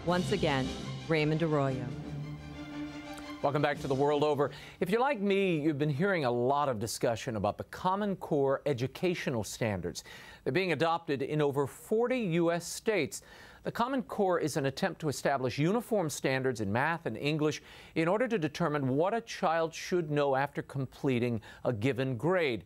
Once again, Raymond Arroyo. Welcome back to The World Over. If you're like me, you've been hearing a lot of discussion about the Common Core educational standards. They're being adopted in over 40 U.S. states. The Common Core is an attempt to establish uniform standards in math and English in order to determine what a child should know after completing a given grade.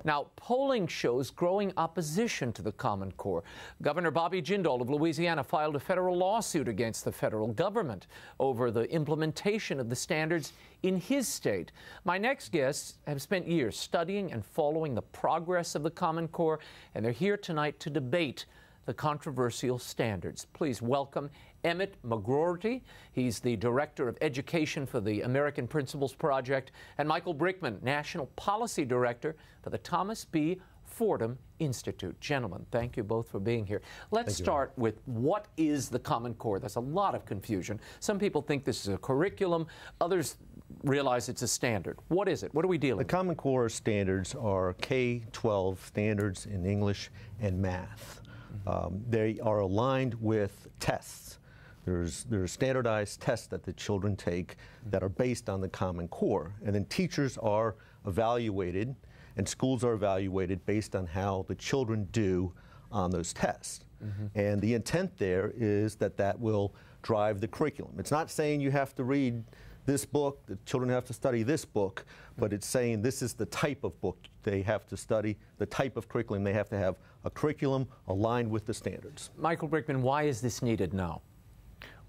Now, polling shows growing opposition to the Common Core. Governor Bobby Jindal of Louisiana filed a federal lawsuit against the federal government over the implementation of the standards in his state. My next guests have spent years studying and following the progress of the Common Core, and they're here tonight to debate the controversial standards. Please welcome EMMETT MCGROARTY. He's the Director of Education for the American Principles Project, and Michael Brickman, National Policy Director for the Thomas Fordham Institute. Gentlemen, thank you both for being here. Let's start with what is the Common Core? There's a lot of confusion. Some people think this is a curriculum. Others realize it's a standard. What is it? What are we dealing with? The Common Core standards are K-12 standards in English and math. They are aligned with tests. There's standardized tests that the children take that are based on the Common Core, and then teachers are evaluated and schools are evaluated based on how the children do on those tests. And the intent there is that that will drive the curriculum. It's not saying you have to read this book, the children have to study this book, but it's saying this is the type of book they have to study, the type of curriculum. They have to have a curriculum aligned with the standards. Michael Brickman, why is this needed now?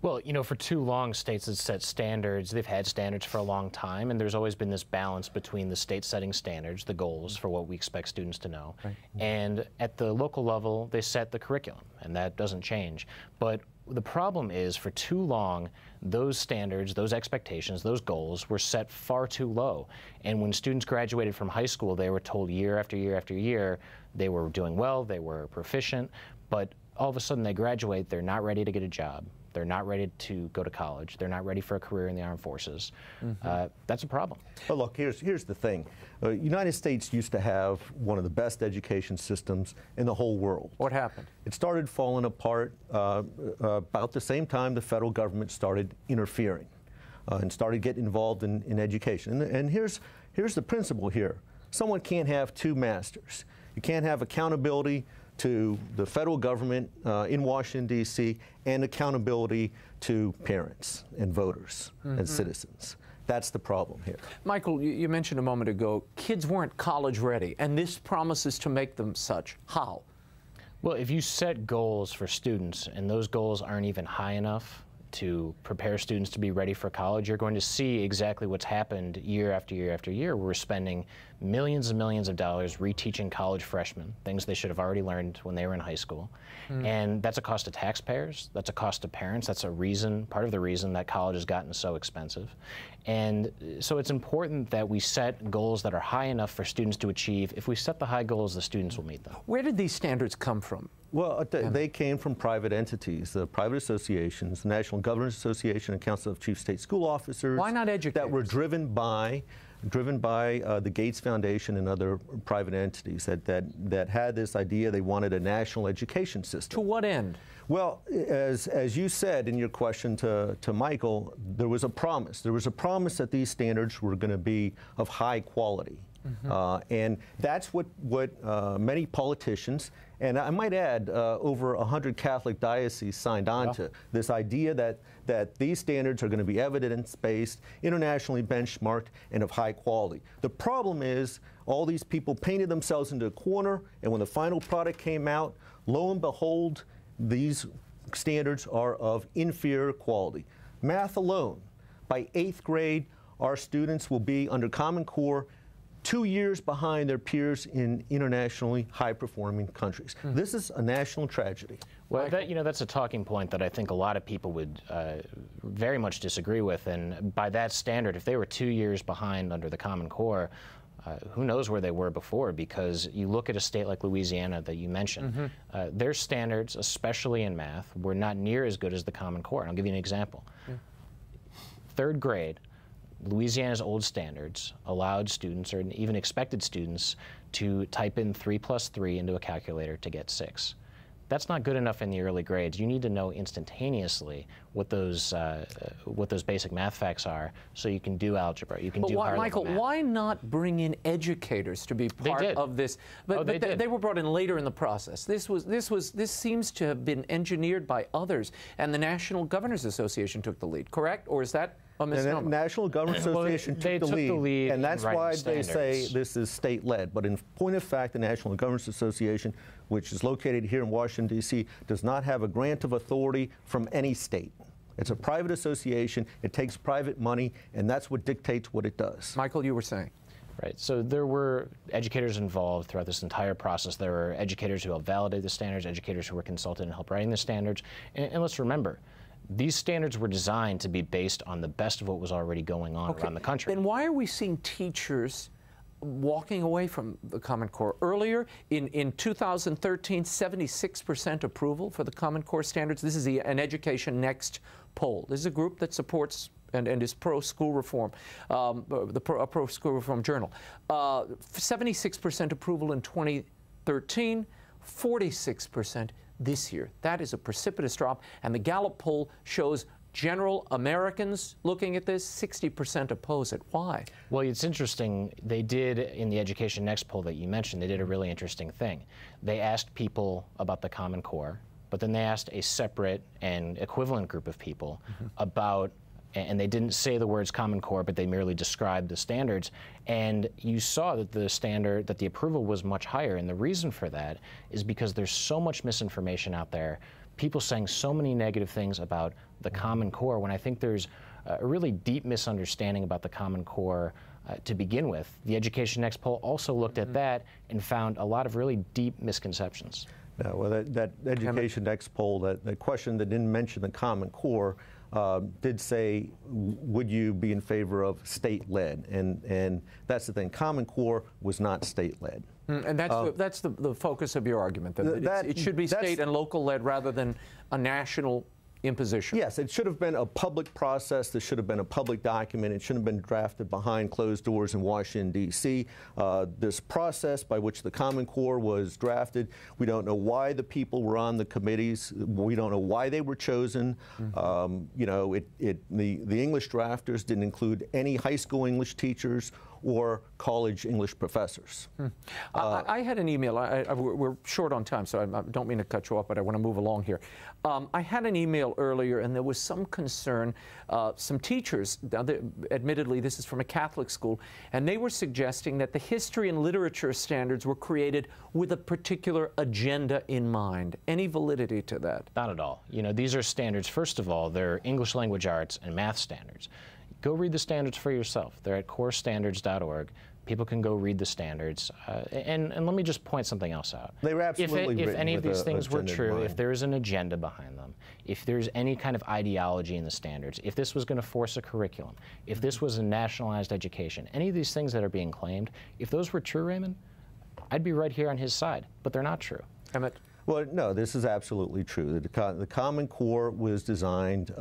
Well, you know, for too long, states have set standards. They've had standards for a long time, and there's always been this balance between the state setting standards, the goals for what we expect students to know, and at the local level, they set the curriculum, and that doesn't change. But the problem is, for too long, those standards, those expectations, those goals were set far too low. And when students graduated from high school, they were told year after year after year they were doing well, they were proficient, but all of a sudden they graduate, they're not ready to get a job. They're not ready to go to college. They're not ready for a career in the armed forces. That's a problem. But look, here's the thing. United States used to have one of the best education systems in the whole world. What happened? It started falling apart about the same time the federal government started interfering and started getting involved in education. And here's the principle here. Someone can't have two masters. You can't have accountability to the federal government in Washington, D.C., and accountability to parents and voters and citizens. That's the problem here. Michael, you mentioned a moment ago, kids weren't college ready, and this promises to make them such. How? Well, if you set goals for students and those goals aren't even high enough to prepare students to be ready for college, you're going to see exactly what's happened year after year after year. We're spending millions and millions of dollars reteaching college freshmen things they should have already learned when they were in high school. And that's a cost to taxpayers, that's a cost to parents, that's a reason, part of the reason that college has gotten so expensive. And so it's important that we set goals that are high enough for students to achieve. If we set the high goals, the students will meet them. Where did these standards come from? Well, they came from private entities, the private associations, the National Governors Association and Council of Chief State School Officers. Why not educators? That were driven by the Gates Foundation and other private entities that had this idea they wanted a national education system. To what end? Well, as you said in your question to Michael, there was a promise. There was a promise that these standards were going to be of high quality. And that's what many politicians, and I might add over 100 Catholic dioceses signed on to this idea that these standards are going to be evidence-based, internationally benchmarked, and of high quality. The problem is all these people painted themselves into a corner, and when the final product came out, lo and behold, these standards are of inferior quality. Math alone, by 8th grade, our students will be under Common Core 2 years behind their peers in internationally high-performing countries. This is a national tragedy. Well, that's a talking point that I think a lot of people would very much disagree with. And by that standard, if they were 2 years behind under the Common Core, who knows where they were before? Because you look at a state like Louisiana that you mentioned, their standards, especially in math, were not near as good as the Common Core. And I'll give you an example. 3rd grade, Louisiana's old standards allowed students, or even expected students, to type in 3 + 3 into a calculator to get 6. That's not good enough in the early grades. You need to know instantaneously what those basic math facts are, so you can do algebra. You can do higher Michael, level math. why not bring in educators to be part of this? But, they were brought in later in the process. This seems to have been engineered by others, and the National Governors Association took the lead. Correct, or is that a misnomer? The National Governors Association took the lead, and that's why they say this is state-led. But in point of fact, the National Governors Association, which is located here in Washington, D.C., does not have a grant of authority from any state. It's a private association. It takes private money, and that's what dictates what it does. Michael, you were saying. Right. So there were educators involved throughout this entire process. There were educators who helped validate the standards, educators who were consulted and helped writing the standards. And let's remember, these standards were designed to be based on the best of what was already going on around the country. Then why are we seeing teachers walking away from the Common Core? Earlier, in 2013, 76% approval for the Common Core standards. This is an Education Next poll. This is a group that supports and is pro-school reform, a pro-school reform journal. 76% approval in 2013, 46% this year. That is a precipitous drop, and the Gallup poll shows general Americans looking at this, 60% oppose it. Why? Well, it's interesting. They did, in the Education Next poll that you mentioned, they did a really interesting thing. They asked people about the Common Core, but then they asked a separate and equivalent group of people about, and they didn't say the words Common Core, but they merely described the standards. And you saw that the approval was much higher. And the reason for that is because there's so much misinformation out there, people saying so many negative things about the Common Core, when I think there's a really deep misunderstanding about the Common Core to begin with. The Education Next poll also looked at that and found a lot of really deep misconceptions. No, well, that Education Next poll, that question that didn't mention the Common Core, did say, would you be in favor of state-led? And that's the thing. Common Core was not state-led. And that's the focus of your argument, that it should be state and local-led rather than a national imposition. Yes, it should have been a public process. This should have been a public document. It shouldn't have been drafted behind closed doors in Washington, D.C. This process by which the Common Core was drafted, we don't know why the people were on the committees. We don't know why they were chosen. You know, the English drafters didn't include any high school English teachers or college English professors. I had an email. We're short on time, so I don't mean to cut you off, but I want to move along here. I had an email earlier, and there was some concern. Some teachers, admittedly, this is from a Catholic school, and they were suggesting that the history and literature standards were created with a particular agenda in mind. Any validity to that? Not at all. You know, these are standards. First of all, they're English language arts and math standards. Go read the standards for yourself. They're at corestandards.org. People can go read the standards. And let me just point something else out. They were absolutely if any of these things were true, if there is an agenda behind them, if there's any kind of ideology in the standards, if this was going to force a curriculum, if this was a nationalized education, any of these things that are being claimed, if those were true, Raymond, I'd be right here on his side. But they're not true. Emmett? Well, no, this is absolutely true. The Common Core was designed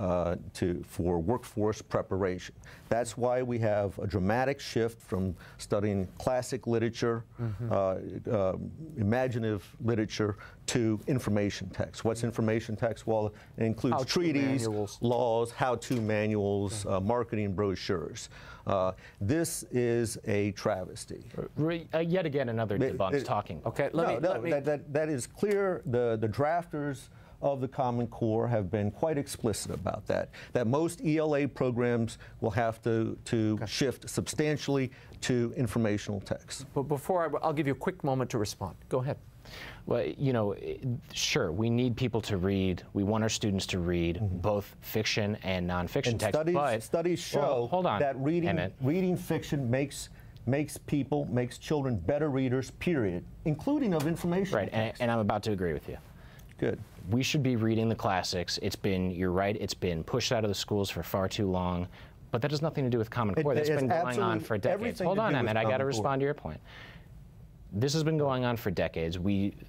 for workforce preparation. That's why we have a dramatic shift from studying classic literature, imaginative literature, to information text. What's information text? Well, it includes treaties, laws, how-to manuals, marketing brochures. This is a travesty. Yet again, another debunk talking. Okay, that is clear. The drafters of the Common Core have been quite explicit about that most ELA programs will have to shift substantially to informational text. But before I'll give you a quick moment to respond. Go ahead. Well, you know, sure, we need people to read. We want our students to read both fiction and nonfiction text. Studies show that reading fiction makes children better readers, period, including of information. Right, and I'm about to agree with you. Good. We should be reading the classics. You're right, it's been pushed out of the schools for far too long, but that has nothing to do with Common Core. That's been going on for decades. Hold on, Emmett, I got to respond to your point. This has been going on for decades.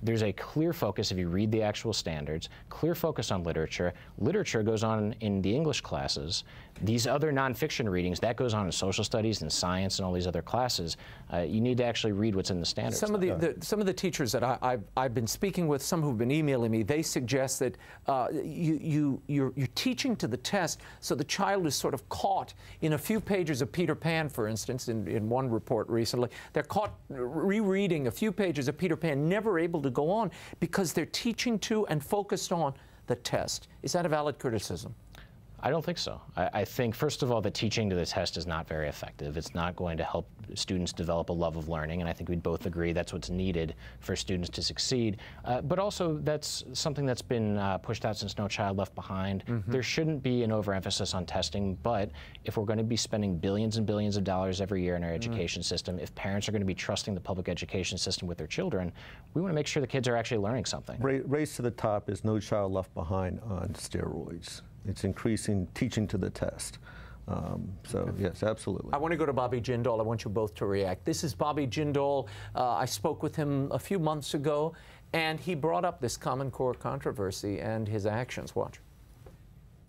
There's a clear focus, if you read the actual standards, clear focus on literature. Literature goes on in the English classes. These other nonfiction readings, that goes on in social studies and science and all these other classes. You need to actually read what's in the standards. Some of the teachers that I've been speaking with, some who've been emailing me, they suggest that you're teaching to the test, so the child is sort of caught in a few pages of Peter Pan, for instance, in one report recently. They're caught rereading a few pages of Peter Pan, never able to go on because they're teaching to and focused on the test. Is that a valid criticism? I don't think so. I think, first of all, that teaching to the test is not very effective. It's not going to help students develop a love of learning, and I think we'd both agree that's what's needed for students to succeed. But also, that's something that's been pushed out since No Child Left Behind. There shouldn't be an overemphasis on testing, but if we're going to be spending billions and billions of dollars every year in our education system, if parents are going to be trusting the public education system with their children, we want to make sure the kids are actually learning something. Race to the top is No Child Left Behind on steroids. It's increasing teaching to the test. So, yes, absolutely. I want to go to Bobby Jindal. I want you both to react. This is Bobby Jindal. I spoke with him a few months ago, and he brought up this Common Core controversy and his actions. Watch.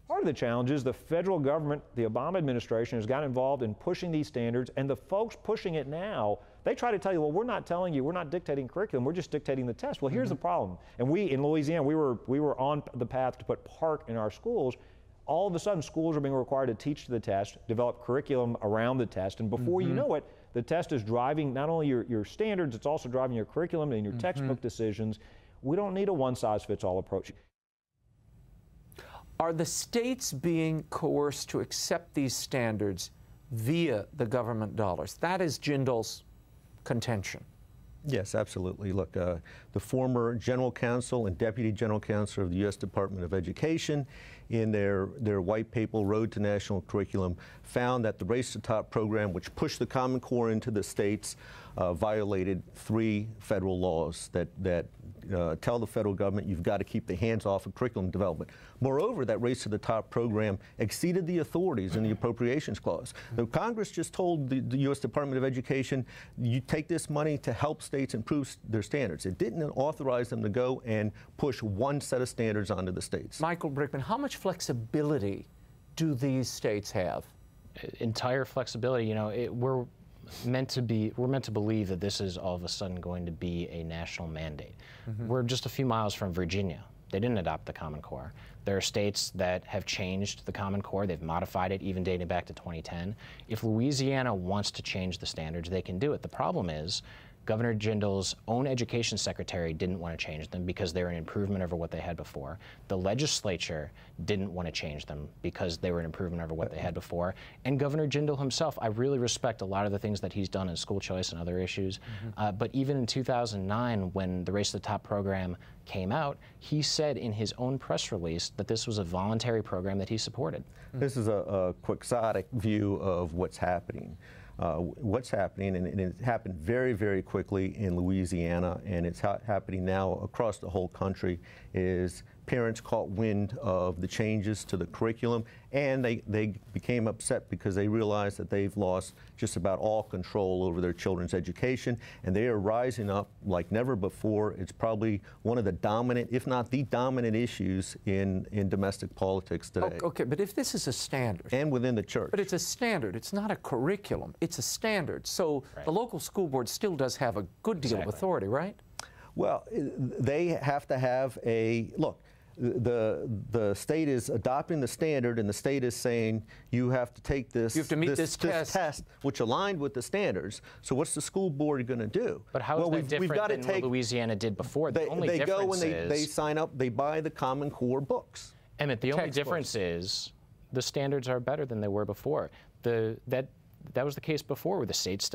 Part of the challenge is the federal government, the Obama administration, has gotten involved in pushing these standards, and the folks pushing it now, they try to tell you, well, we're not telling you, we're not dictating curriculum, we're just dictating the test. Well, here's the problem. And we, in Louisiana, we were on the path to put PARCC in our schools. All of a sudden, schools are being required to teach to the test, develop curriculum around the test, and before you know it, the test is driving not only your standards, it's also driving your curriculum and your textbook decisions. We don't need a one-size-fits-all approach. Are the states being coerced to accept these standards via the government dollars? That is Jindal's contention. Yes, absolutely. Look, the former general counsel and deputy general counsel of the U.S. Department of Education, in their white paper, Road to National Curriculum, found that the Race to the Top program, which pushed the Common Core into the states, violated 3 federal laws that tell the federal government you've got to keep the hands off of curriculum development. Moreover, that Race to the Top program exceeded the authorities in the Appropriations Clause. The Congress just told the U.S. Department of Education, you take this money to help states improve their standards. It didn't authorize them to go and push one set of standards onto the states. Michael Brickman, how much flexibility do these states have? Entire flexibility. You know, we're meant to believe that this is all of a sudden going to be a national mandate. We're just a few miles from Virginia. They didn't adopt the Common Core. There are states that have changed the Common Core. They've modified it, even dating back to 2010. If Louisiana wants to change the standards, they can do it. The problem is Governor Jindal's own education secretary didn't want to change them because they were an improvement over what they had before. The legislature didn't want to change them because they were an improvement over what they had before. And Governor Jindal himself, I really respect a lot of the things that he's done in school choice and other issues. But even in 2009, when the Race to the Top program came out, he said in his own press release that this was a voluntary program that he supported. This is a quixotic view of what's happening. And it happened very, very quickly in Louisiana, and it's happening now across the whole country, is parents caught wind of the changes to the curriculum, and they became upset because they realized that they've lost just about all control over their children's education, and they are rising up like never before. It's probably one of the dominant, if not the dominant issues in domestic politics today. Okay, but if this is a standard. And within the church. But it's a standard. It's not a curriculum. It's a standard. So the local school board still does have a good deal of authority, right? Well, they have to have look, the state is adopting the standard, and the state is saying you have to take this, you have to meet this test, which aligned with the standards. So what's the school board going to do? But how is that different than what Louisiana did before? The only they difference go and is they sign up, they buy the Common Core books. Emmett, the only difference is the standards are better than they were before. That was the case before, where the states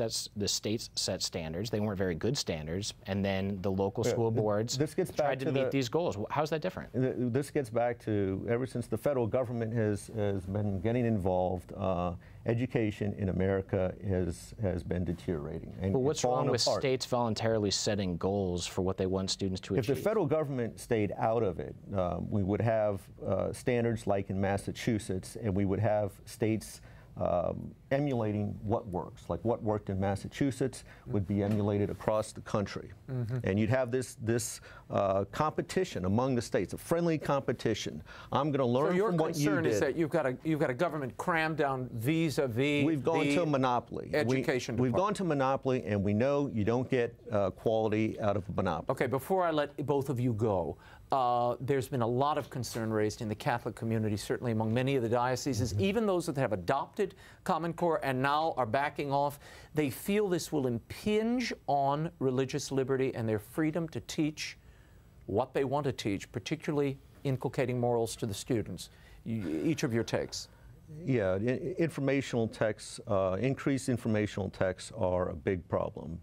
set standards. They weren't very good standards, and then the local school boards tried to meet these goals. How's that different? This gets back to ever since the federal government has been getting involved, education in America has been deteriorating. But what's wrong with states voluntarily setting goals for what they want students to achieve? If the federal government stayed out of it, we would have standards like in Massachusetts, and we would have states emulating what works. Like what worked in Massachusetts would be emulated across the country. And you'd have this competition among the states, a friendly competition. I'm going to learn from what you did. So your concern is that you've got a government cram down vis-a-vis We've gone to monopoly. Education We've gone to monopoly, and we know you don't get quality out of a monopoly. Okay, before I let both of you go, there's been a lot of concern raised in the Catholic community, certainly among many of the dioceses, even those that have adopted Common Core and now are backing off. They feel this will impinge on religious liberty and their freedom to teach what they want to teach, particularly inculcating morals to the students. Each of your takes. Yeah, informational texts, increased informational texts are a big problem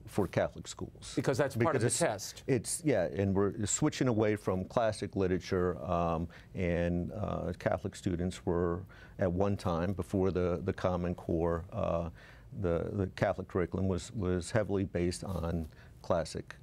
for Catholic schools. Because that's part of the test. Yeah, and we're switching away from classic literature, and Catholic students were, at one time, before the Common Core, the Catholic curriculum was heavily based on classic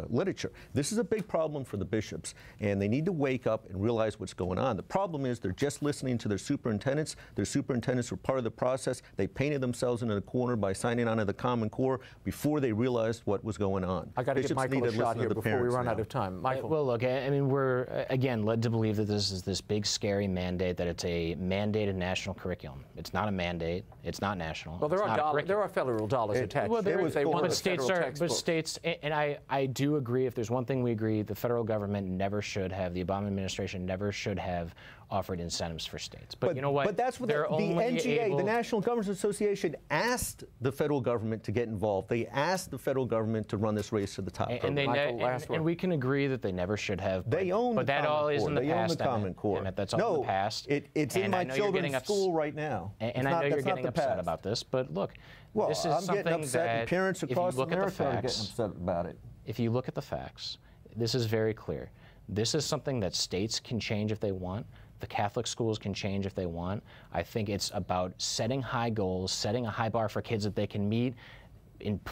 literature. This is a big problem for the bishops, and they need to wake up and realize what's going on. The problem is they're just listening to their superintendents. Their superintendents were part of the process. They painted themselves into the corner by signing on to the Common Core before they realized what was going on. I got to give Michael a shot here before we run out of time. Michael. Well, look, I mean, we're, again, led to believe that this is this big, scary mandate, that it's a mandated national curriculum. It's not a mandate. It's not national. Well, there are federal dollars attached. Well, but states, and I do agree, if there's one thing we agree, the federal government never should have, the Obama administration never should have offered incentives for states. But you know what? But that's what the NGA, the National Governors Association, asked the federal government to get involved. They asked the federal government to run this race to the top. And we can agree that they never should have. They own but the that all is in the they past. Own the Common Core. That's all in the past. It's in my children's school right now. And I know you're getting upset about this, but look, this is something getting upset, that and parents across America are getting upset about it. If you look at the facts, this is very clear. This is something that states can change if they want. The Catholic schools can change if they want. I think it's about setting high goals, setting a high bar for kids that they can meet,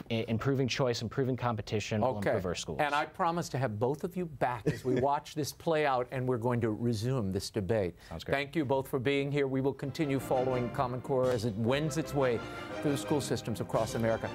improving choice, improving competition, will improve our schools. And I promise to have both of you back as we watch this play out, and we're going to resume this debate. Sounds great. Thank you both for being here. We will continue following Common Core as it wends its way through school systems across America.